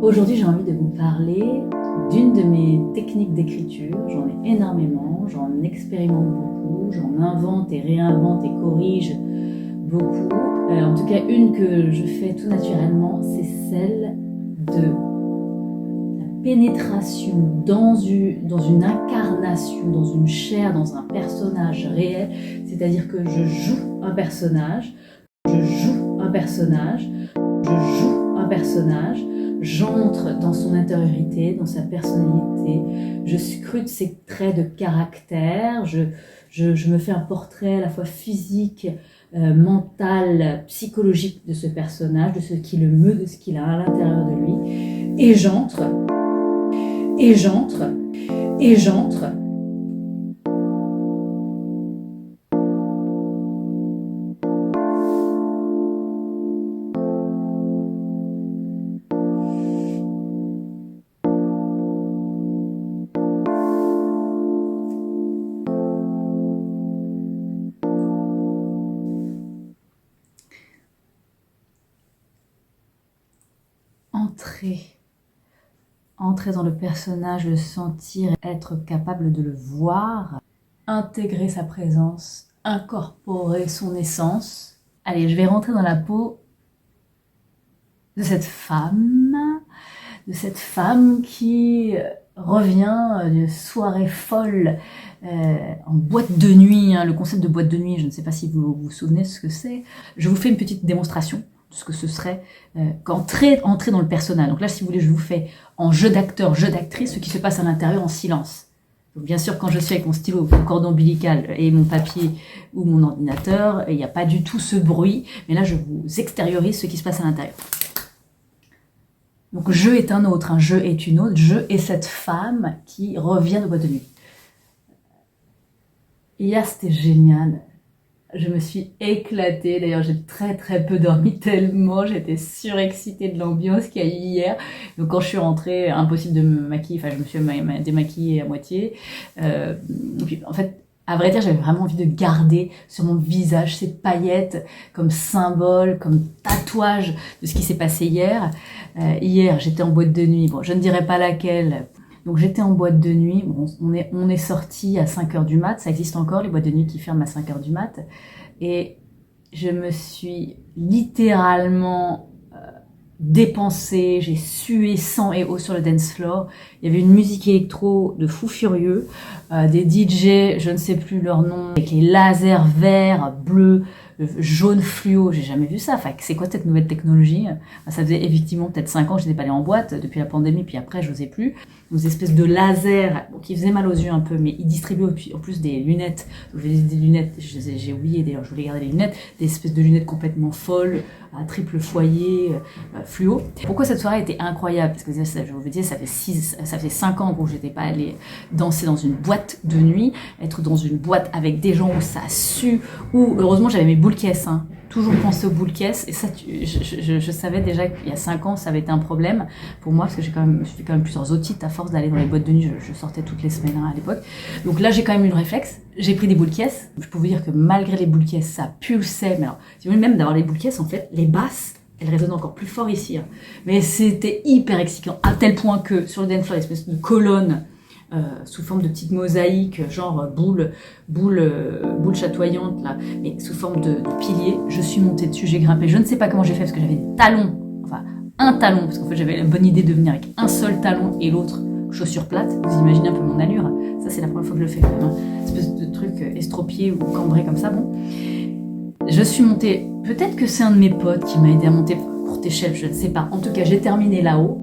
Aujourd'hui, j'ai envie de vous parler d'une de mes techniques d'écriture. J'en ai énormément, j'en expérimente beaucoup, j'en invente et réinvente et corrige beaucoup. En tout cas, une que je fais tout naturellement, c'est celle de la pénétration dans une incarnation, dans une chair, dans un personnage réel. C'est-à-dire que je joue un personnage, j'entre dans son intériorité, dans sa personnalité, je scrute ses traits de caractère, je me fais un portrait à la fois physique, mental, psychologique de ce personnage, de ce qui le meut, de ce qu'il a à l'intérieur de lui, et j'entre. Entrer dans le personnage, le sentir, être capable de le voir, intégrer sa présence, incorporer son essence. Allez, je vais rentrer dans la peau de cette femme qui revient de soirée folle en boîte de nuit. Le concept de boîte de nuit, je ne sais pas si vous vous souvenez de ce que c'est. Je vous fais une petite démonstration de ce que ce serait entrer dans le personnage. Donc là, si vous voulez, je vous fais en jeu d'acteur, jeu d'actrice, ce qui se passe à l'intérieur en silence. Donc bien sûr, quand je suis avec mon stylo, mon cordon ombilical et mon papier ou mon ordinateur, il n'y a pas du tout ce bruit. Mais là, je vous extériorise ce qui se passe à l'intérieur. Donc je est un autre, un je est une autre, je est cette femme qui revient de boîte de nuit. Et là, c'était génial. Je me suis éclatée, d'ailleurs j'ai très peu dormi tellement j'étais surexcitée de l'ambiance qu'il y a eu hier. Donc quand je suis rentrée, impossible de me maquiller, enfin je me suis démaquillée à moitié. Et puis, en fait, à vrai dire, j'avais vraiment envie de garder sur mon visage ces paillettes comme symbole, comme tatouage de ce qui s'est passé hier. Hier, j'étais en boîte de nuit, bon, je ne dirais pas laquelle. Donc j'étais en boîte de nuit, bon, on est sorti à 5h du mat, ça existe encore les boîtes de nuit qui ferment à 5h du mat, et je me suis littéralement dépensée, j'ai sué sang et eau sur le dance floor. Il y avait une musique électro de fou furieux, des DJ, je ne sais plus leur nom, avec les lasers verts, bleus, jaune fluo, j'ai jamais vu ça. Enfin, c'est quoi cette nouvelle technologie? Ça faisait effectivement peut-être 5 ans que je n'étais pas allée en boîte depuis la pandémie, puis après je n'osais plus. Des espèces de lasers qui faisaient mal aux yeux un peu, mais ils distribuaient en plus des lunettes. Donc, des lunettes, j'ai oublié d'ailleurs, je voulais garder les lunettes, des espèces de lunettes complètement folles, à triple foyer, fluo. Pourquoi cette soirée était incroyable? Parce que je vous dis, ça fait 5 ans que j'étais pas allée danser dans une boîte de nuit, être dans une boîte avec des gens où ça sue, où heureusement j'avais mes boules caisses, toujours penser aux boules caisses, et ça, je savais déjà qu'il y a 5 ans ça avait été un problème pour moi, parce que je fais quand même plusieurs otites à force d'aller dans les boîtes de nuit, je sortais toutes les semaines à l'époque. Donc là j'ai quand même eu le réflexe, j'ai pris des boules caisses. Je peux vous dire que malgré les boules caisses, ça pulsait, mais alors, si vous voulez, même d'avoir les boules caisses, en fait, les basses, elles résonnent encore plus fort ici. Mais c'était hyper excitant, à tel point que sur le dance floor, l'espèce de colonne sous forme de petites mosaïques, genre boule chatoyante, là, mais sous forme de piliers. Je suis montée dessus, j'ai grimpé. Je ne sais pas comment j'ai fait parce que j'avais des talons, enfin un talon, parce qu'en fait j'avais la bonne idée de venir avec un seul talon et l'autre chaussure plate. Vous imaginez un peu mon allure. Ça, c'est la première fois que je le fais. Une espèce de truc estropié ou cambré comme ça. Bon, je suis montée. Peut-être que c'est un de mes potes qui m'a aidé à monter courte échelle, je ne sais pas. En tout cas, j'ai terminé là-haut.